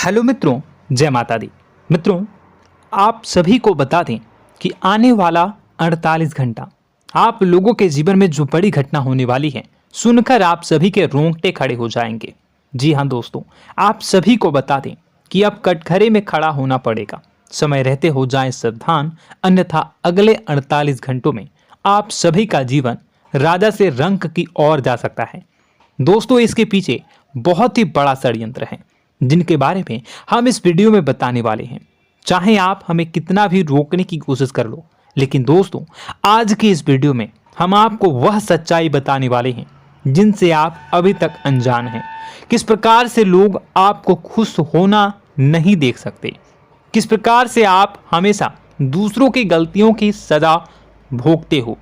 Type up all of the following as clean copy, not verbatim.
Hello मित्रों, जय माता दी। मित्रों, आप सभी को बता दें कि आने वाला 48 घंटा आप लोगों के जीवन में जो बड़ी घटना होने वाली है, सुनकर आप सभी के रोंगटे खड़े हो जाएंगे। जी हाँ दोस्तों, आप सभी को बता दें कि अब कटघरे में खड़ा होना पड़ेगा। समय रहते हो जाएं सावधान, अन्यथा अगले 48 घंटों में आप सभी का जीवन राजा से रंक की ओर जा सकता है। दोस्तों, इसके पीछे बहुत ही बड़ा षड्यंत्र है जिनके बारे में हम इस वीडियो में बताने वाले हैं। चाहे आप हमें कितना भी रोकने की कोशिश कर लो, लेकिन दोस्तों आज की इस वीडियो में हम आपको वह सच्चाई बताने वाले हैं जिनसे आप अभी तक अनजान हैं। किस प्रकार से लोग आपको खुश होना नहीं देख सकते, किस प्रकार से आप हमेशा दूसरों की गलतियों की सजा भोगते हो,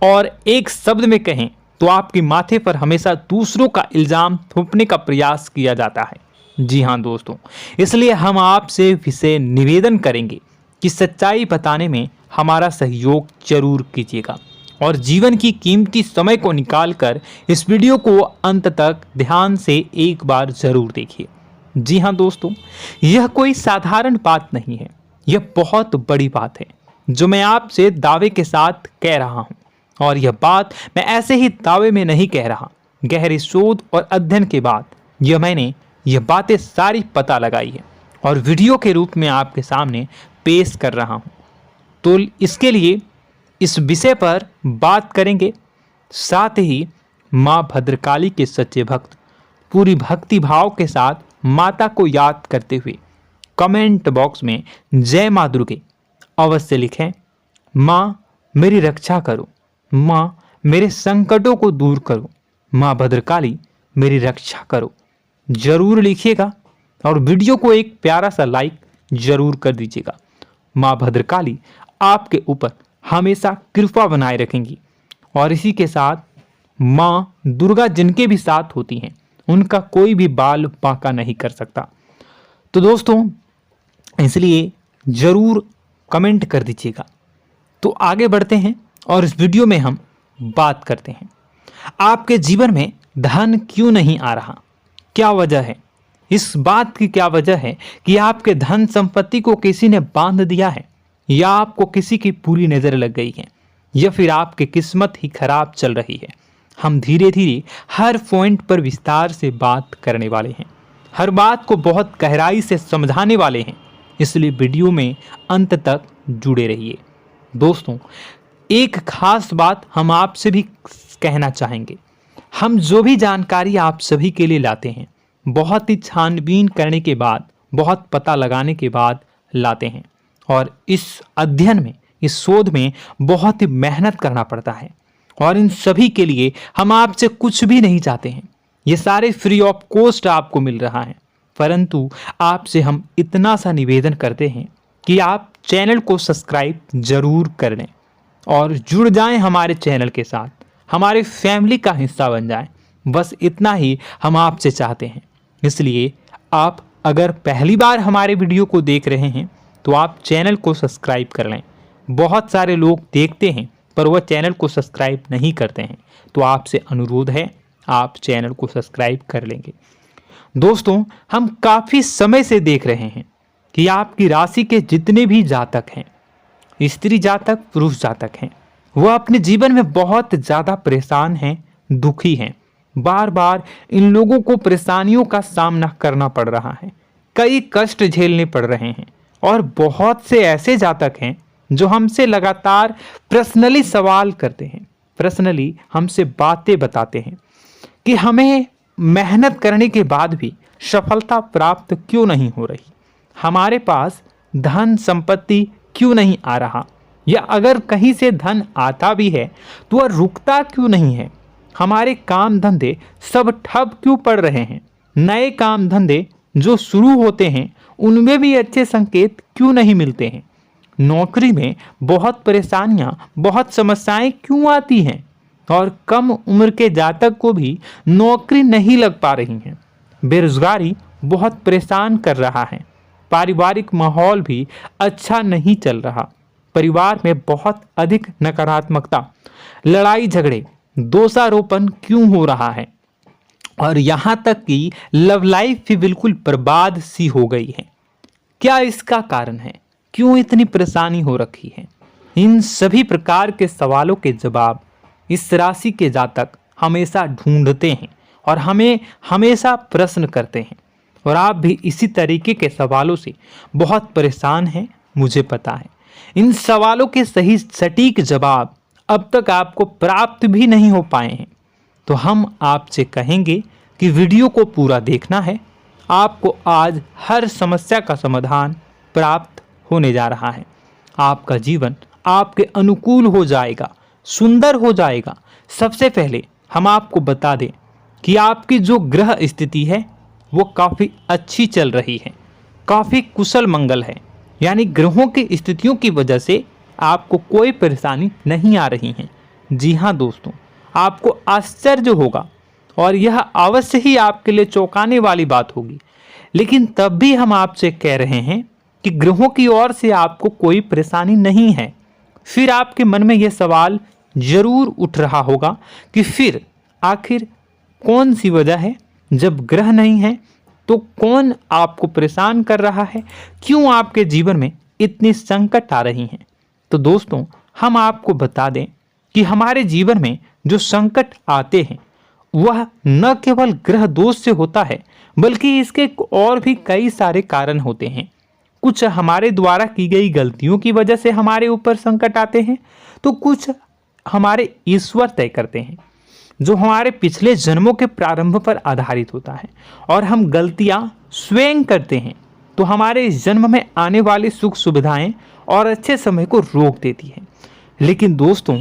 और एक शब्द में कहें तो आपके माथे पर हमेशा दूसरों का इल्जाम थोपने का प्रयास किया जाता है। जी हाँ दोस्तों, इसलिए हम आपसे विशेष निवेदन करेंगे कि सच्चाई बताने में हमारा सहयोग जरूर कीजिएगा और जीवन की कीमती समय को निकालकर इस वीडियो को अंत तक ध्यान से एक बार जरूर देखिए। जी हाँ दोस्तों, यह कोई साधारण बात नहीं है, यह बहुत बड़ी बात है जो मैं आपसे दावे के साथ कह रहा हूँ। और यह बात मैं ऐसे ही दावे में नहीं कह रहा, गहरी शोध और अध्ययन के बाद मैंने यह बातें सारी पता लगाई है और वीडियो के रूप में आपके सामने पेश कर रहा हूं। तो इसके लिए इस विषय पर बात करेंगे। साथ ही मां भद्रकाली के सच्चे भक्त पूरी भक्ति भाव के साथ माता को याद करते हुए कमेंट बॉक्स में जय मां दुर्गे अवश्य लिखें। मां मेरी रक्षा करो, मां मेरे संकटों को दूर करो, मां भद्रकाली मेरी रक्षा करो, जरूर लिखिएगा और वीडियो को एक प्यारा सा लाइक जरूर कर दीजिएगा। मां भद्रकाली आपके ऊपर हमेशा कृपा बनाए रखेंगी और इसी के साथ मां दुर्गा जिनके भी साथ होती हैं उनका कोई भी बाल बांका नहीं कर सकता। तो दोस्तों, इसलिए जरूर कमेंट कर दीजिएगा। तो आगे बढ़ते हैं और इस वीडियो में हम बात करते हैं, आपके जीवन में धन क्यों नहीं आ रहा, क्या वजह है। इस बात की क्या वजह है कि आपके धन संपत्ति को किसी ने बांध दिया है, या आपको किसी की पूरी नजर लग गई है, या फिर आपकी किस्मत ही खराब चल रही है। हम धीरे धीरे हर पॉइंट पर विस्तार से बात करने वाले हैं, हर बात को बहुत गहराई से समझाने वाले हैं, इसलिए वीडियो में अंत तक जुड़े रहिए। दोस्तों, एक खास बात हम आपसे भी कहना चाहेंगे, हम जो भी जानकारी आप सभी के लिए लाते हैं बहुत ही छानबीन करने के बाद, बहुत पता लगाने के बाद लाते हैं, और इस अध्ययन में, इस शोध में बहुत ही मेहनत करना पड़ता है। और इन सभी के लिए हम आपसे कुछ भी नहीं चाहते हैं, ये सारे फ्री ऑफ कॉस्ट आपको मिल रहा है, परंतु आपसे हम इतना सा निवेदन करते हैं कि आप चैनल को सब्सक्राइब जरूर कर लें और जुड़ जाएं हमारे चैनल के साथ, हमारे फैमिली का हिस्सा बन जाएं। बस इतना ही हम आपसे चाहते हैं। इसलिए आप अगर पहली बार हमारे वीडियो को देख रहे हैं तो आप चैनल को सब्सक्राइब कर लें। बहुत सारे लोग देखते हैं पर वह चैनल को सब्सक्राइब नहीं करते हैं, तो आपसे अनुरोध है आप चैनल को सब्सक्राइब कर लेंगे। दोस्तों, हम काफ़ी समय से देख रहे हैं कि आपकी राशि के जितने भी जातक हैं, स्त्री जातक, पुरुष जातक हैं, वह अपने जीवन में बहुत ज़्यादा परेशान हैं, दुखी हैं। बार बार इन लोगों को परेशानियों का सामना करना पड़ रहा है, कई कष्ट झेलने पड़ रहे हैं, और बहुत से ऐसे जातक हैं जो हमसे लगातार पर्सनली सवाल करते हैं, पर्सनली हमसे बातें बताते हैं कि हमें मेहनत करने के बाद भी सफलता प्राप्त क्यों नहीं हो रही, हमारे पास धन संपत्ति क्यों नहीं आ रहा, या अगर कहीं से धन आता भी है तो वह रुकता क्यों नहीं है, हमारे काम धंधे सब ठप क्यों पड़ रहे हैं, नए काम धंधे जो शुरू होते हैं उनमें भी अच्छे संकेत क्यों नहीं मिलते हैं, नौकरी में बहुत परेशानियां, बहुत समस्याएं क्यों आती हैं, और कम उम्र के जातक को भी नौकरी नहीं लग पा रही हैं, बेरोजगारी बहुत परेशान कर रहा है, पारिवारिक माहौल भी अच्छा नहीं चल रहा, परिवार में बहुत अधिक नकारात्मकता, लड़ाई झगड़े, दोषारोपण क्यों हो रहा है, और यहाँ तक कि लव लाइफ भी बिल्कुल बर्बाद सी हो गई है। क्या इसका कारण है? क्यों इतनी परेशानी हो रखी है? इन सभी प्रकार के सवालों के जवाब इस राशि के जातक हमेशा ढूंढते हैं और हमें हमेशा प्रश्न करते हैं। और आप भी इसी तरीके के सवालों से बहुत परेशान हैं, मुझे पता है। इन सवालों के सही सटीक जवाब अब तक आपको प्राप्त भी नहीं हो पाए हैं। तो हम आपसे कहेंगे कि वीडियो को पूरा देखना है। आपको आज हर समस्या का समाधान प्राप्त होने जा रहा है। आपका जीवन आपके अनुकूल हो जाएगा, सुंदर हो जाएगा। सबसे पहले हम आपको बता दें कि आपकी जो ग्रह स्थिति है वो काफ़ी अच्छी चल रही है, काफ़ी कुशल मंगल है। यानी ग्रहों की स्थितियों की वजह से आपको कोई परेशानी नहीं आ रही है। जी हाँ दोस्तों, आपको आश्चर्य होगा और यह अवश्य ही आपके लिए चौंकाने वाली बात होगी। लेकिन तब भी हम आपसे कह रहे हैं कि ग्रहों की ओर से आपको कोई परेशानी नहीं है। फिर आपके मन में यह सवाल जरूर उठ रहा होगा कि फिर आखिर कौन सी वजह है? जब ग्रह नहीं है तो कौन आपको परेशान कर रहा है? क्यों आपके जीवन में इतनी संकट आ रही हैं? तो दोस्तों, हम आपको बता दें कि हमारे जीवन में जो संकट आते हैं वह न केवल ग्रह दोष से होता है, बल्कि इसके और भी कई सारे कारण होते हैं। कुछ हमारे द्वारा की गई गलतियों की वजह से हमारे ऊपर संकट आते हैं, तो कुछ हमारे ईश्वर तय करते हैं, जो हमारे पिछले जन्मों के प्रारंभ पर आधारित होता है। और हम गलतियां स्वयं करते हैं तो हमारे इस जन्म में आने वाली सुख सुविधाएं और अच्छे समय को रोक देती है। लेकिन दोस्तों,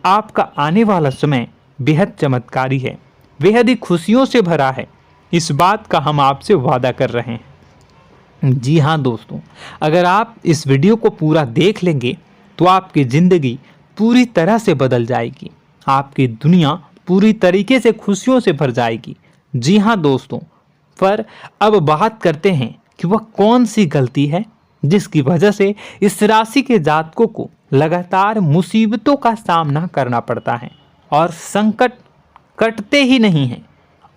आपका आने वाला समय बेहद चमत्कारी है, बेहद ही खुशियों से भरा है। इस बात का हम आपसे वादा कर रहे हैं। जी हाँ दोस्तों, अगर आप इस वीडियो को पूरा देख लेंगे तो आपकी ज़िंदगी पूरी तरह से बदल जाएगी, आपकी दुनिया पूरी तरीके से खुशियों से भर जाएगी। जी हाँ दोस्तों, पर अब बात करते हैं कि वह कौन सी गलती है जिसकी वजह से इस राशि के जातकों को लगातार मुसीबतों का सामना करना पड़ता है और संकट कटते ही नहीं हैं।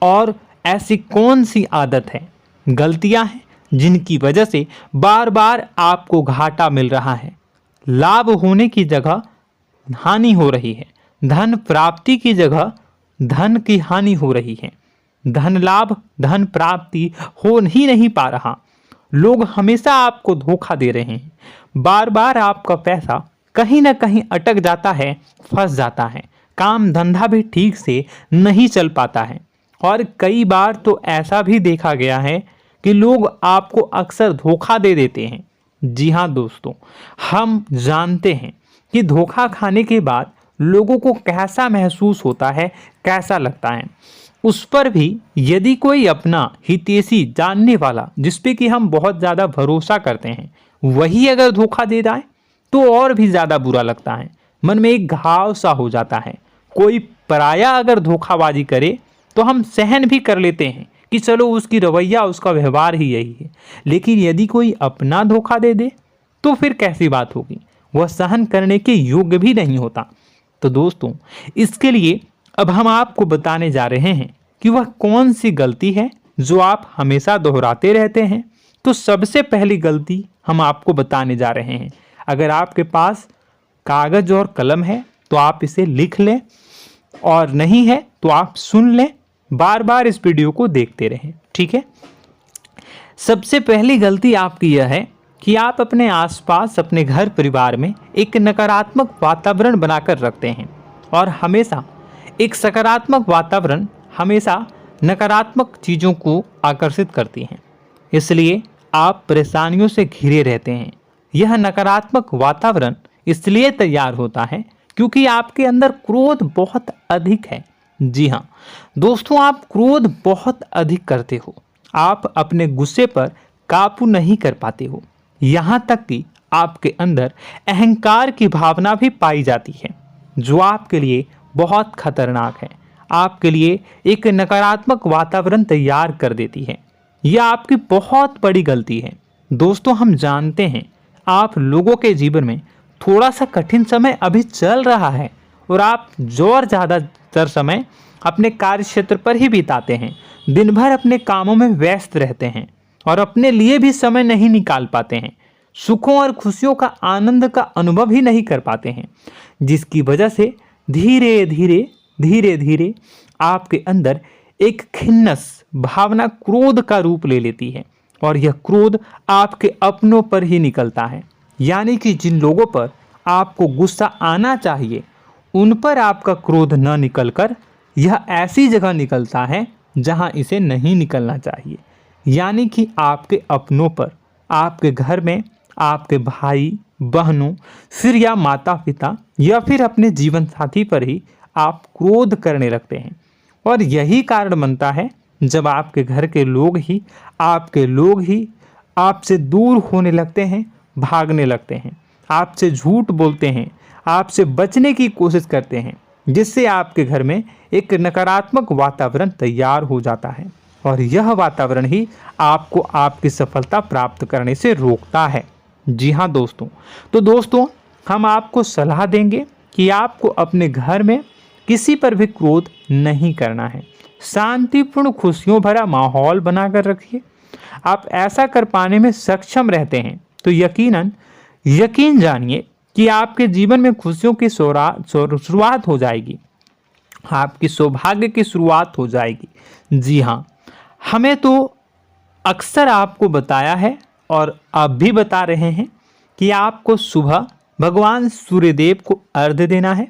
और ऐसी कौन सी आदत है, गलतियां हैं जिनकी वजह से बार बार आपको घाटा मिल रहा है, लाभ होने की जगह हानि हो रही है, धन प्राप्ति की जगह धन की हानि हो रही है, धन लाभ धन प्राप्ति हो ही नहीं पा रहा, लोग हमेशा आपको धोखा दे रहे हैं, बार बार आपका पैसा कहीं ना कहीं अटक जाता है, फंस जाता है, काम धंधा भी ठीक से नहीं चल पाता है। और कई बार तो ऐसा भी देखा गया है कि लोग आपको अक्सर धोखा दे देते हैं। जी हाँ दोस्तों, हम जानते हैं कि धोखा खाने के बाद लोगों को कैसा महसूस होता है, कैसा लगता है। उस पर भी यदि कोई अपना हितैषी जानने वाला, जिस पे कि हम बहुत ज़्यादा भरोसा करते हैं, वही अगर धोखा दे जाए तो और भी ज़्यादा बुरा लगता है, मन में एक घाव सा हो जाता है। कोई पराया अगर धोखाबाजी करे तो हम सहन भी कर लेते हैं कि चलो उसकी रवैया, उसका व्यवहार ही यही है। लेकिन यदि कोई अपना धोखा दे दे तो फिर कैसी बात होगी, वह सहन करने के योग्य भी नहीं होता। तो दोस्तों, इसके लिए अब हम आपको बताने जा रहे हैं कि वह कौन सी गलती है जो आप हमेशा दोहराते रहते हैं। तो सबसे पहली गलती हम आपको बताने जा रहे हैं। अगर आपके पास कागज और कलम है तो आप इसे लिख लें, और नहीं है तो आप सुन लें, बार बार इस वीडियो को देखते रहें, ठीक है। सबसे पहली गलती आपकी यह है कि आप अपने आसपास, अपने घर परिवार में एक नकारात्मक वातावरण बनाकर रखते हैं। और हमेशा एक सकारात्मक वातावरण हमेशा नकारात्मक चीज़ों को आकर्षित करती हैं, इसलिए आप परेशानियों से घिरे रहते हैं। यह नकारात्मक वातावरण इसलिए तैयार होता है क्योंकि आपके अंदर क्रोध बहुत अधिक है। जी हाँ दोस्तों, आप क्रोध बहुत अधिक करते हो, आप अपने गुस्से पर काबू नहीं कर पाते हो, यहाँ तक कि आपके अंदर अहंकार की भावना भी पाई जाती है, जो आपके लिए बहुत खतरनाक है, आपके लिए एक नकारात्मक वातावरण तैयार कर देती है। यह आपकी बहुत बड़ी गलती है। दोस्तों, हम जानते हैं आप लोगों के जीवन में थोड़ा सा कठिन समय अभी चल रहा है और आप ज़्यादातर समय अपने कार्य क्षेत्र पर ही बिताते हैं, दिन भर अपने कामों में व्यस्त रहते हैं और अपने लिए भी समय नहीं निकाल पाते हैं, सुखों और खुशियों का आनंद का अनुभव ही नहीं कर पाते हैं, जिसकी वजह से धीरे धीरे धीरे धीरे आपके अंदर एक खिन्नस भावना क्रोध का रूप ले लेती है और यह क्रोध आपके अपनों पर ही निकलता है। यानी कि जिन लोगों पर आपको गुस्सा आना चाहिए उन पर आपका क्रोध न निकलकर यह ऐसी जगह निकलता है जहां इसे नहीं निकलना चाहिए। यानी कि आपके अपनों पर, आपके घर में आपके भाई बहनों, फिर या माता पिता या फिर अपने जीवन साथी पर ही आप क्रोध करने लगते हैं। और यही कारण बनता है जब आपके घर के लोग ही आपसे दूर होने लगते हैं, भागने लगते हैं, आपसे झूठ बोलते हैं, आपसे बचने की कोशिश करते हैं, जिससे आपके घर में एक नकारात्मक वातावरण तैयार हो जाता है और यह वातावरण ही आपको आपकी सफलता प्राप्त करने से रोकता है। जी हाँ दोस्तों, तो दोस्तों हम आपको सलाह देंगे कि आपको अपने घर में किसी पर भी क्रोध नहीं करना है। शांतिपूर्ण खुशियों भरा माहौल बनाकर रखिए। आप ऐसा कर पाने में सक्षम रहते हैं तो यकीन जानिए कि आपके जीवन में खुशियों की शुरुआत हो जाएगी, आपकी सौभाग्य की शुरुआत हो जाएगी। जी हाँ, हमें तो अक्सर आपको बताया है और आप भी बता रहे हैं कि आपको सुबह भगवान सूर्यदेव को अर्घ्य देना है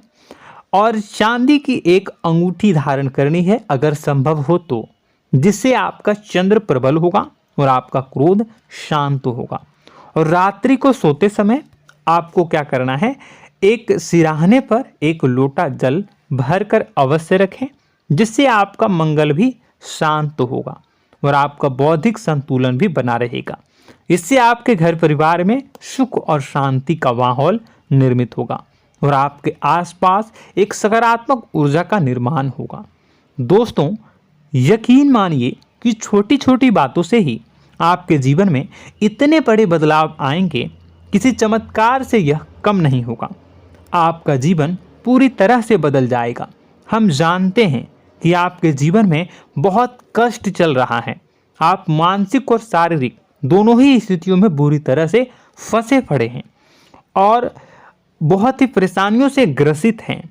और चांदी की एक अंगूठी धारण करनी है अगर संभव हो तो, जिससे आपका चंद्र प्रबल होगा और आपका क्रोध शांत होगा। और रात्रि को सोते समय आपको क्या करना है, एक सिराहने पर एक लोटा जल भरकर अवश्य रखें, जिससे आपका मंगल भी शांत होगा और आपका बौद्धिक संतुलन भी बना रहेगा। इससे आपके घर परिवार में सुख और शांति का माहौल निर्मित होगा और आपके आसपास एक सकारात्मक ऊर्जा का निर्माण होगा। दोस्तों यकीन मानिए कि छोटी छोटी बातों से ही आपके जीवन में इतने बड़े बदलाव आएंगे, किसी चमत्कार से यह कम नहीं होगा। आपका जीवन पूरी तरह से बदल जाएगा। हम जानते हैं कि आपके जीवन में बहुत कष्ट चल रहा है, आप मानसिक और शारीरिक दोनों ही स्थितियों में बुरी तरह से फंसे पड़े हैं और बहुत ही परेशानियों से ग्रसित हैं।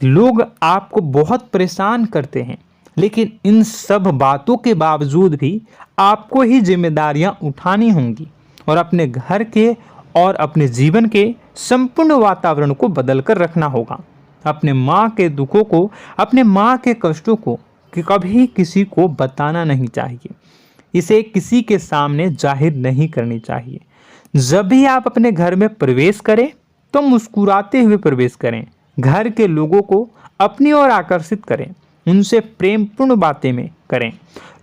लोग आपको बहुत परेशान करते हैं, लेकिन इन सब बातों के बावजूद भी आपको ही जिम्मेदारियां उठानी होंगी और अपने घर के और अपने जीवन के संपूर्ण वातावरण को बदल कर रखना होगा। अपने माँ के दुखों को, अपने माँ के कष्टों को कभी किसी को बताना नहीं चाहिए, इसे किसी के सामने जाहिर नहीं करनी चाहिए। जब भी आप अपने घर में प्रवेश करें तो मुस्कुराते हुए प्रवेश करें, घर के लोगों को अपनी ओर आकर्षित करें, उनसे प्रेमपूर्ण बातें में करें।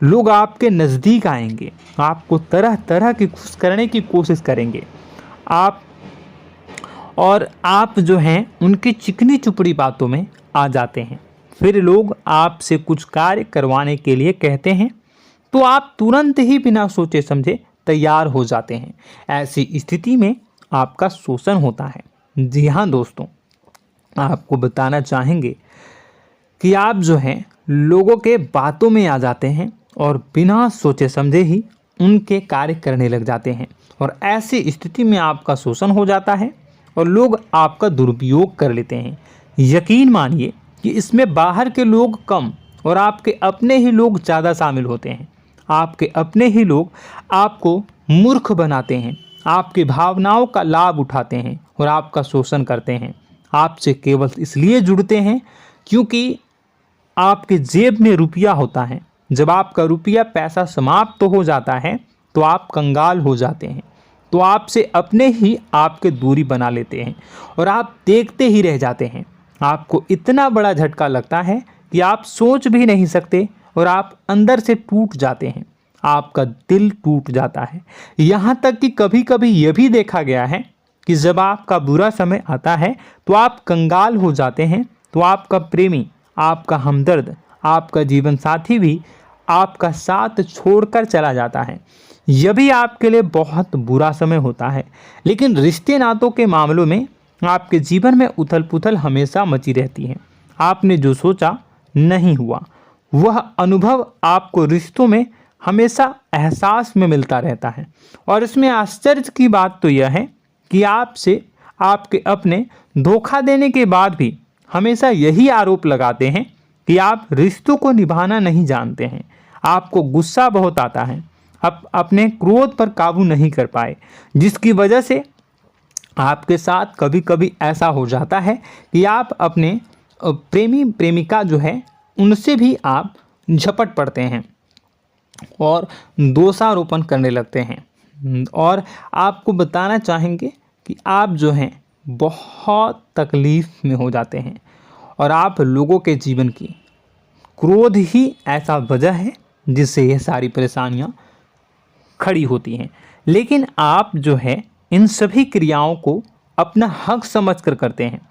लोग आपके नज़दीक आएंगे, आपको तरह तरह की खुश करने की कोशिश करेंगे। आप जो हैं उनकी चिकनी चुपड़ी बातों में आ जाते हैं। फिर लोग आपसे कुछ कार्य करवाने के लिए कहते हैं तो आप तुरंत ही बिना सोचे समझे तैयार हो जाते हैं। ऐसी स्थिति में आपका शोषण होता है। जी हाँ दोस्तों, आपको बताना चाहेंगे कि आप जो हैं लोगों के बातों में आ जाते हैं और बिना सोचे समझे ही उनके कार्य करने लग जाते हैं और ऐसी स्थिति में आपका शोषण हो जाता है और लोग आपका दुरुपयोग कर लेते हैं। यकीन मानिए कि इसमें बाहर के लोग कम और आपके अपने ही लोग ज़्यादा शामिल होते हैं। आपके अपने ही लोग आपको मूर्ख बनाते हैं, आपकी भावनाओं का लाभ उठाते हैं और आपका शोषण करते हैं। आपसे केवल इसलिए जुड़ते हैं क्योंकि आपके जेब में रुपया होता है। जब आपका रुपया पैसा समाप्त हो जाता है तो आप कंगाल हो जाते हैं, तो आपसे अपने ही आपके दूरी बना लेते हैं और आप देखते ही रह जाते हैं। आपको इतना बड़ा झटका लगता है कि आप सोच भी नहीं सकते और आप अंदर से टूट जाते हैं, आपका दिल टूट जाता है। यहाँ तक कि कभी कभी यह भी देखा गया है कि जब आपका बुरा समय आता है तो आप कंगाल हो जाते हैं, तो आपका प्रेमी, आपका हमदर्द, आपका जीवन साथी भी आपका साथ छोड़कर चला जाता है। यह भी आपके लिए बहुत बुरा समय होता है। लेकिन रिश्ते नातों के मामलों में आपके जीवन में उथल पुथल हमेशा मची रहती है। आपने जो सोचा नहीं हुआ। वह अनुभव आपको रिश्तों में हमेशा एहसास में मिलता रहता है। और इसमें आश्चर्य की बात तो यह है कि आपसे आपके अपने धोखा देने के बाद भी हमेशा यही आरोप लगाते हैं कि आप रिश्तों को निभाना नहीं जानते हैं। आपको गुस्सा बहुत आता है, आप अपने क्रोध पर काबू नहीं कर पाए, जिसकी वजह से आपके साथ कभी कभी ऐसा हो जाता है कि आप अपने प्रेमी प्रेमिका जो है उनसे भी आप झपट पड़ते हैं और दोषारोपण करने लगते हैं। और आपको बताना चाहेंगे कि आप जो हैं बहुत तकलीफ़ में हो जाते हैं और आप लोगों के जीवन की क्रोध ही ऐसा वजह है जिससे ये सारी परेशानियां खड़ी होती हैं। लेकिन आप जो है इन सभी क्रियाओं को अपना हक समझकर करते हैं,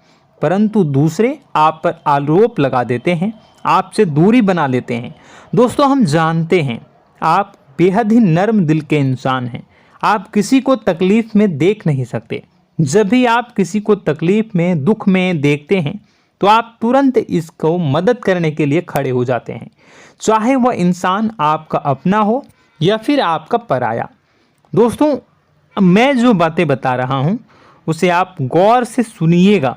परंतु दूसरे आप पर आरोप लगा देते हैं, आपसे दूरी बना लेते हैं। दोस्तों, हम जानते हैं आप बेहद ही नर्म दिल के इंसान हैं। आप किसी को तकलीफ़ में देख नहीं सकते। जब भी आप किसी को तकलीफ़ में, दुख में देखते हैं तो आप तुरंत इसको मदद करने के लिए खड़े हो जाते हैं, चाहे वह इंसान आपका अपना हो या फिर आपका पराया। दोस्तों, मैं जो बातें बता रहा हूँ उसे आप गौर से सुनिएगा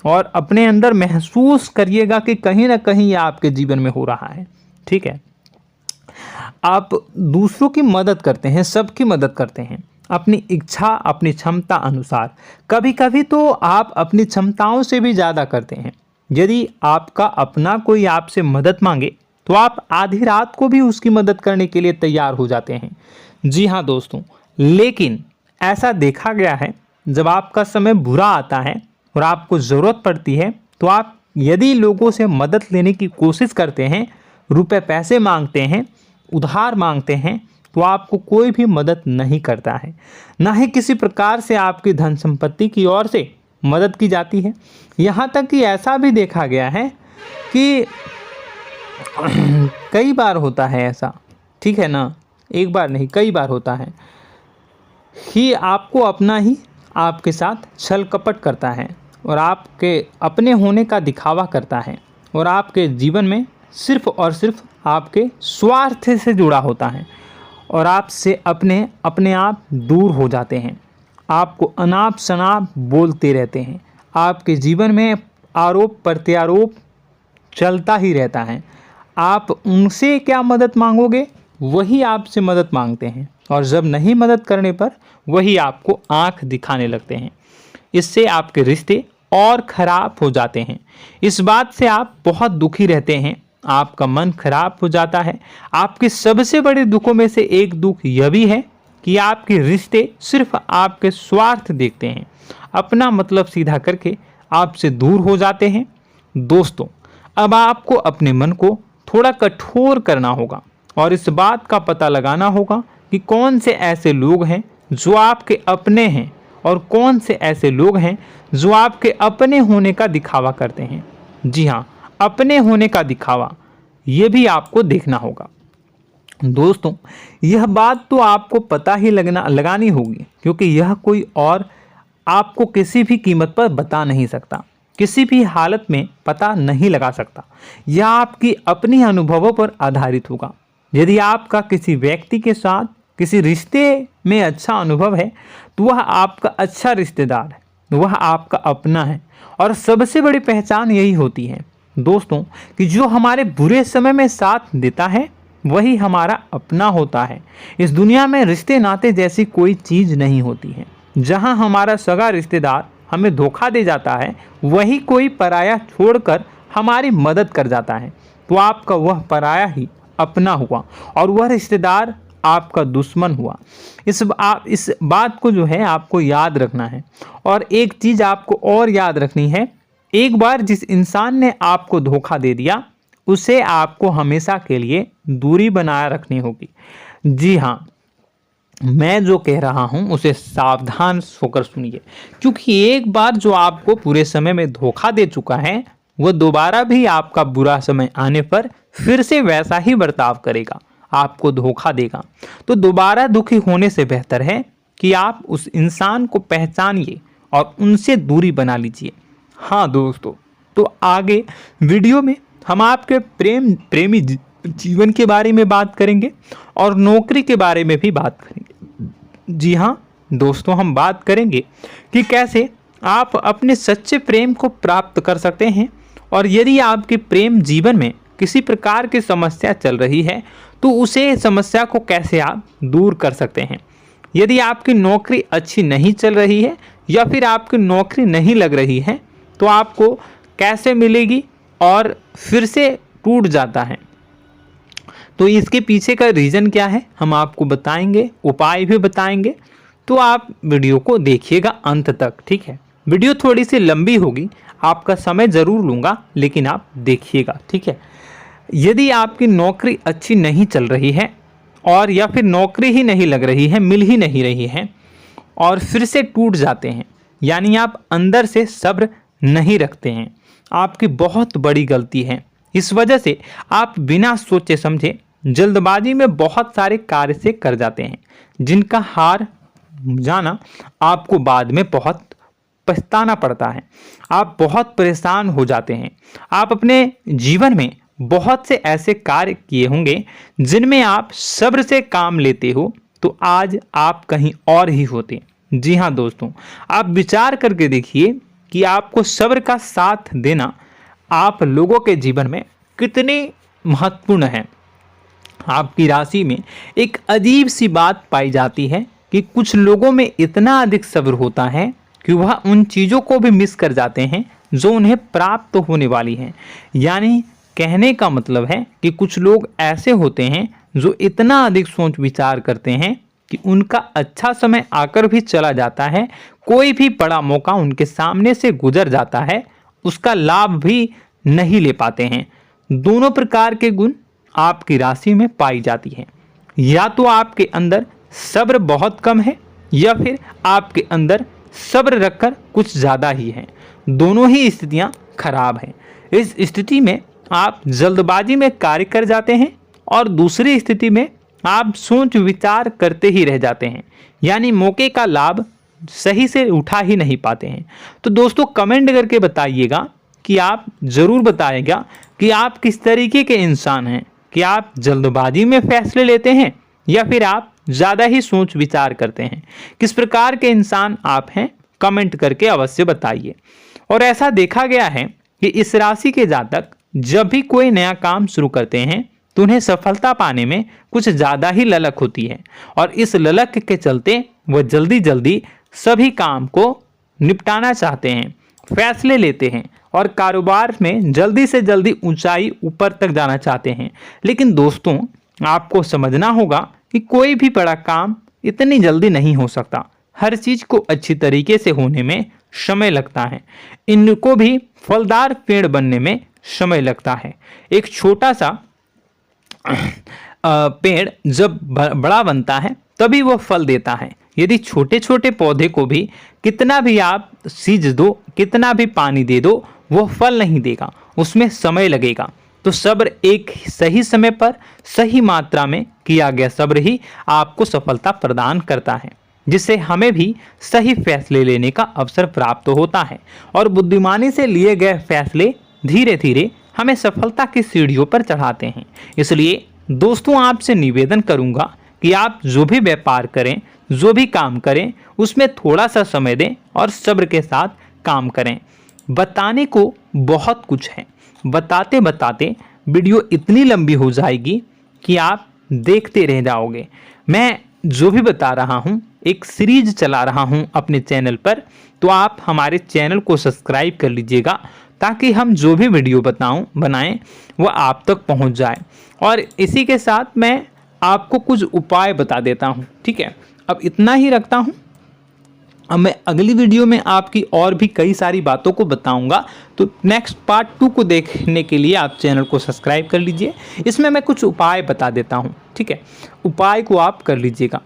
और अपने अंदर महसूस करिएगा कि कहीं ना कहीं यह आपके जीवन में हो रहा है। ठीक है, आप दूसरों की मदद करते हैं, सबकी मदद करते हैं अपनी इच्छा, अपनी क्षमता अनुसार। कभी कभी तो आप अपनी क्षमताओं से भी ज़्यादा करते हैं। यदि आपका अपना कोई आपसे मदद मांगे तो आप आधी रात को भी उसकी मदद करने के लिए तैयार हो जाते हैं। जी हाँ दोस्तों, लेकिन ऐसा देखा गया है जब आपका समय बुरा आता है और आपको ज़रूरत पड़ती है तो आप यदि लोगों से मदद लेने की कोशिश करते हैं, रुपए पैसे मांगते हैं, उधार मांगते हैं, तो आपको कोई भी मदद नहीं करता है। ना ही किसी प्रकार से आपकी धन संपत्ति की ओर से मदद की जाती है। यहाँ तक कि ऐसा भी देखा गया है कि कई बार होता है ऐसा, ठीक है ना, एक बार नहीं कई बार होता है कि आपको अपना ही आपके साथ छल कपट करता है और आपके अपने होने का दिखावा करता है और आपके जीवन में सिर्फ और सिर्फ आपके स्वार्थ से जुड़ा होता है और आपसे अपने आप दूर हो जाते हैं। आपको अनाप शनाप बोलते रहते हैं। आपके जीवन में आरोप प्रत्यारोप चलता ही रहता है। आप उनसे क्या मदद मांगोगे, वही आपसे मदद मांगते हैं और जब नहीं मदद करने पर वही आपको आंख दिखाने लगते हैं। इससे आपके रिश्ते और ख़राब हो जाते हैं। इस बात से आप बहुत दुखी रहते हैं, आपका मन खराब हो जाता है। आपके सबसे बड़े दुखों में से एक दुख यह भी है कि आपके रिश्ते सिर्फ आपके स्वार्थ देखते हैं, अपना मतलब सीधा करके आपसे दूर हो जाते हैं। दोस्तों, अब आपको अपने मन को थोड़ा कठोर करना होगा और इस बात का पता लगाना होगा कि कौन से ऐसे लोग हैं जो आपके अपने हैं और कौन से ऐसे लोग हैं जो आपके अपने होने का दिखावा करते हैं। जी हाँ, अपने होने का दिखावा, ये भी आपको देखना होगा। दोस्तों, यह बात तो आपको पता ही लगानी होगी, क्योंकि यह कोई और आपको किसी भी कीमत पर बता नहीं सकता, किसी भी हालत में पता नहीं लगा सकता। यह आपकी अपनी अनुभवों पर आधारित होगा। यदि आपका किसी व्यक्ति के साथ किसी रिश्ते में अच्छा अनुभव है तो वह आपका अच्छा रिश्तेदार है, वह आपका अपना है। और सबसे बड़ी पहचान यही होती है दोस्तों कि जो हमारे बुरे समय में साथ देता है वही हमारा अपना होता है। इस दुनिया में रिश्ते नाते जैसी कोई चीज़ नहीं होती है। जहां हमारा सगा रिश्तेदार हमें धोखा दे जाता है, वही कोई पराया छोड़कर हमारी मदद कर जाता है, तो आपका वह पराया ही अपना हुआ और वह रिश्तेदार आपका दुश्मन हुआ। इस बात को जो है आपको याद रखना है। और एक चीज़ आपको और याद रखनी है, एक बार जिस इंसान ने आपको धोखा दे दिया उसे आपको हमेशा के लिए दूरी बनाए रखनी होगी। जी हाँ, मैं जो कह रहा हूँ उसे सावधान होकर सुनिए, क्योंकि एक बार जो आपको पूरे समय में धोखा दे चुका है वह दोबारा भी आपका बुरा समय आने पर फिर से वैसा ही बर्ताव करेगा, आपको धोखा देगा। तो दोबारा दुखी होने से बेहतर है कि आप उस इंसान को पहचानिए और उनसे दूरी बना लीजिए। हाँ दोस्तों, तो आगे वीडियो में हम आपके प्रेमी जीवन के बारे में बात करेंगे और नौकरी के बारे में भी बात करेंगे। जी हाँ दोस्तों, हम बात करेंगे कि कैसे आप अपने सच्चे प्रेम को प्राप्त कर सकते हैं, और यदि आपके प्रेम जीवन में किसी प्रकार की समस्या चल रही है तो उसे समस्या को कैसे आप दूर कर सकते हैं। यदि आपकी नौकरी अच्छी नहीं चल रही है या फिर आपकी नौकरी नहीं लग रही है तो आपको कैसे मिलेगी और फिर से टूट जाता है, तो इसके पीछे का रीज़न क्या है हम आपको बताएंगे, उपाय भी बताएंगे। तो आप वीडियो को देखिएगा अंत तक, ठीक है। वीडियो थोड़ी सी लंबी होगी, आपका समय ज़रूर लूँगा, लेकिन आप देखिएगा, ठीक है। यदि आपकी नौकरी अच्छी नहीं चल रही है और या फिर नौकरी ही नहीं लग रही है, मिल ही नहीं रही है और फिर से टूट जाते हैं, यानी आप अंदर से सब्र नहीं रखते हैं, आपकी बहुत बड़ी गलती है। इस वजह से आप बिना सोचे समझे जल्दबाजी में बहुत सारे कार्य से कर जाते हैं, जिनका हार जाना आपको बाद में बहुत पछताना पड़ता है। आप बहुत परेशान हो जाते हैं। आप अपने जीवन में बहुत से ऐसे कार्य किए होंगे जिनमें आप सब्र से काम लेते हो, तो आज आप कहीं और ही होते। जी हाँ दोस्तों, आप विचार करके देखिए कि आपको सब्र का साथ देना आप लोगों के जीवन में कितने महत्वपूर्ण है। आपकी राशि में एक अजीब सी बात पाई जाती है कि कुछ लोगों में इतना अधिक सब्र होता है कि वह उन चीज़ों को भी मिस कर जाते हैं जो उन्हें प्राप्त होने वाली हैं। यानी कहने का मतलब है कि कुछ लोग ऐसे होते हैं जो इतना अधिक सोच विचार करते हैं कि उनका अच्छा समय आकर भी चला जाता है, कोई भी बड़ा मौका उनके सामने से गुजर जाता है, उसका लाभ भी नहीं ले पाते हैं। दोनों प्रकार के गुण आपकी राशि में पाई जाती है। या तो आपके अंदर सब्र बहुत कम है या फिर आपके अंदर सब्र रखकर कुछ ज़्यादा ही है। दोनों ही स्थितियाँ खराब हैं। इस स्थिति में आप जल्दबाजी में कार्य कर जाते हैं और दूसरी स्थिति में आप सोच विचार करते ही रह जाते हैं, यानी मौके का लाभ सही से उठा ही नहीं पाते हैं। तो दोस्तों कमेंट करके बताइएगा कि आप ज़रूर बताइएगा कि आप किस तरीके के इंसान हैं, कि आप जल्दबाजी में फैसले लेते हैं या फिर आप ज़्यादा ही सोच विचार करते हैं। किस प्रकार के इंसान आप हैं, कमेंट करके अवश्य बताइए। और ऐसा देखा गया है कि इस राशि के जातक जब भी कोई नया काम शुरू करते हैं तो उन्हें सफलता पाने में कुछ ज़्यादा ही ललक होती है, और इस ललक के चलते वह जल्दी जल्दी सभी काम को निपटाना चाहते हैं, फैसले लेते हैं और कारोबार में जल्दी से जल्दी ऊंचाई ऊपर तक जाना चाहते हैं। लेकिन दोस्तों आपको समझना होगा कि कोई भी बड़ा काम इतनी जल्दी नहीं हो सकता। हर चीज़ को अच्छी तरीके से होने में समय लगता है। इनको भी फलदार पेड़ बनने में समय लगता है। एक छोटा सा पेड़ जब बड़ा बनता है तभी वो फल देता है। यदि छोटे छोटे पौधे को भी कितना भी आप सींच दो, कितना भी पानी दे दो, वो फल नहीं देगा, उसमें समय लगेगा। तो सब्र एक सही समय पर सही मात्रा में किया गया सब्र ही आपको सफलता प्रदान करता है, जिससे हमें भी सही फैसले लेने का अवसर प्राप्त होता है और बुद्धिमानी से लिए गए फैसले धीरे धीरे हमें सफलता की सीढ़ियों पर चढ़ाते हैं। इसलिए दोस्तों आपसे निवेदन करूंगा कि आप जो भी व्यापार करें, जो भी काम करें, उसमें थोड़ा सा समय दें और सब्र के साथ काम करें। बताने को बहुत कुछ है, बताते बताते वीडियो इतनी लंबी हो जाएगी कि आप देखते रह जाओगे। मैं जो भी बता रहा हूँ एक सीरीज चला रहा हूँ अपने चैनल पर, तो आप हमारे चैनल को सब्सक्राइब कर लीजिएगा ताकि हम जो भी वीडियो बनाएं वो आप तक पहुँच जाए। और इसी के साथ मैं आपको कुछ उपाय बता देता हूँ, ठीक है। अब इतना ही रखता हूँ। अब मैं अगली वीडियो में आपकी और भी कई सारी बातों को बताऊंगा, तो नेक्स्ट पार्ट 2 को देखने के लिए आप चैनल को सब्सक्राइब कर लीजिए। इसमें मैं कुछ उपाय बता देता हूं, ठीक है। उपाय को आप कर लीजिएगा।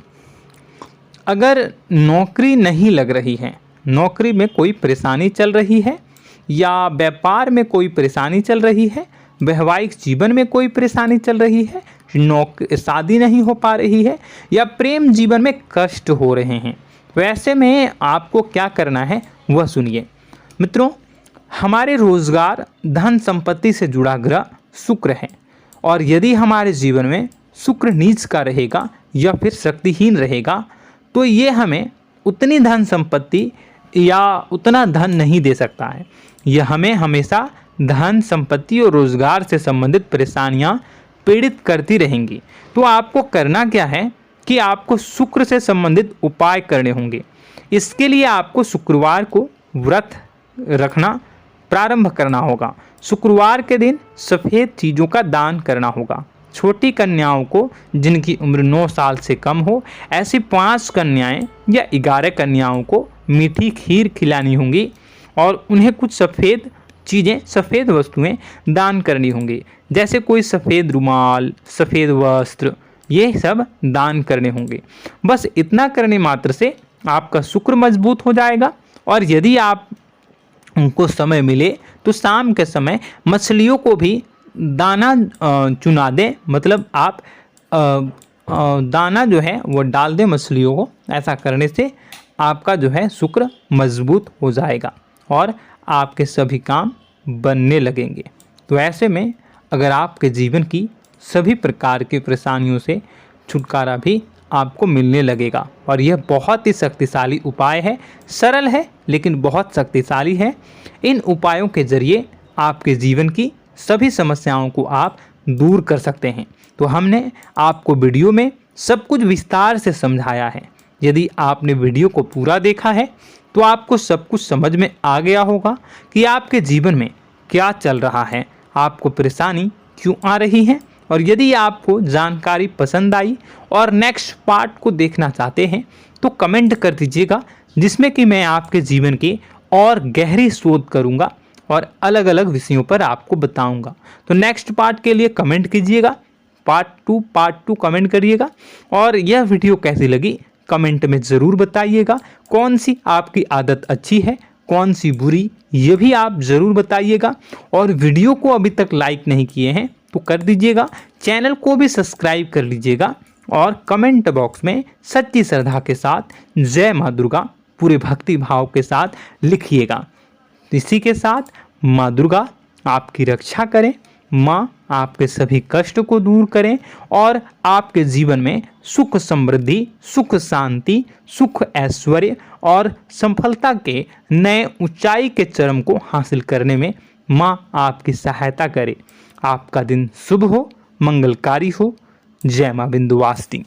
अगर नौकरी नहीं लग रही है, नौकरी में कोई परेशानी चल रही है, या व्यापार में कोई परेशानी चल रही है, वैवाहिक जीवन में कोई परेशानी चल रही है, शादी नहीं हो पा रही है, या प्रेम जीवन में कष्ट हो रहे हैं, वैसे में आपको क्या करना है वह सुनिए। मित्रों, हमारे रोजगार धन संपत्ति से जुड़ा ग्रह शुक्र है, और यदि हमारे जीवन में शुक्र नीच का रहेगा या फिर शक्तिहीन रहेगा तो ये हमें उतनी धन संपत्ति या उतना धन नहीं दे सकता है। यह हमें हमेशा धन संपत्ति और रोजगार से संबंधित परेशानियां पीड़ित करती रहेंगी। तो आपको करना क्या है कि आपको शुक्र से संबंधित उपाय करने होंगे। इसके लिए आपको शुक्रवार को व्रत रखना प्रारंभ करना होगा। शुक्रवार के दिन सफ़ेद चीज़ों का दान करना होगा। छोटी कन्याओं को जिनकी उम्र 9 साल से कम हो, ऐसी 5 कन्याएं या 11 कन्याओं को मीठी खीर खिलानी होंगी और उन्हें कुछ सफ़ेद चीज़ें, सफ़ेद वस्तुएं दान करनी होंगी, जैसे कोई सफ़ेद रुमाल, सफ़ेद वस्त्र, ये सब दान करने होंगे। बस इतना करने मात्र से आपका शुक्र मजबूत हो जाएगा। और यदि आप उनको समय मिले तो शाम के समय मछलियों को भी दाना चुना दें, मतलब आप दाना जो है वो डाल दें मछलियों को। ऐसा करने से आपका जो है शुक्र मजबूत हो जाएगा और आपके सभी काम बनने लगेंगे। तो ऐसे में अगर आपके जीवन की सभी प्रकार की परेशानियों से छुटकारा भी आपको मिलने लगेगा। और यह बहुत ही शक्तिशाली उपाय है, सरल है लेकिन बहुत शक्तिशाली है। इन उपायों के जरिए आपके जीवन की सभी समस्याओं को आप दूर कर सकते हैं। तो हमने आपको वीडियो में सब कुछ विस्तार से समझाया है। यदि आपने वीडियो को पूरा देखा है तो आपको सब कुछ समझ में आ गया होगा कि आपके जीवन में क्या चल रहा है, आपको परेशानी क्यों आ रही है। और यदि आपको जानकारी पसंद आई और नेक्स्ट पार्ट को देखना चाहते हैं तो कमेंट कर दीजिएगा, जिसमें कि मैं आपके जीवन की और गहरी शोध करूंगा और अलग अलग विषयों पर आपको बताऊंगा। तो नेक्स्ट पार्ट के लिए कमेंट कीजिएगा, पार्ट टू कमेंट करिएगा। और यह वीडियो कैसी लगी कमेंट में ज़रूर बताइएगा। कौन सी आपकी आदत अच्छी है, कौन सी बुरी, ये भी आप ज़रूर बताइएगा। और वीडियो को अभी तक लाइक नहीं किए हैं तो कर दीजिएगा, चैनल को भी सब्सक्राइब कर लीजिएगा और कमेंट बॉक्स में सच्ची श्रद्धा के साथ जय माँ दुर्गा पूरे भक्ति भाव के साथ लिखिएगा। इसी के साथ माँ दुर्गा आपकी रक्षा करें, माँ आपके सभी कष्ट को दूर करें और आपके जीवन में सुख समृद्धि, सुख शांति, सुख ऐश्वर्य और सफलता के नए ऊंचाई के चरम को हासिल करने में माँ आपकी सहायता करे। आपका दिन शुभ हो, मंगलकारी हो। जय माँ विंध्यवासिनी।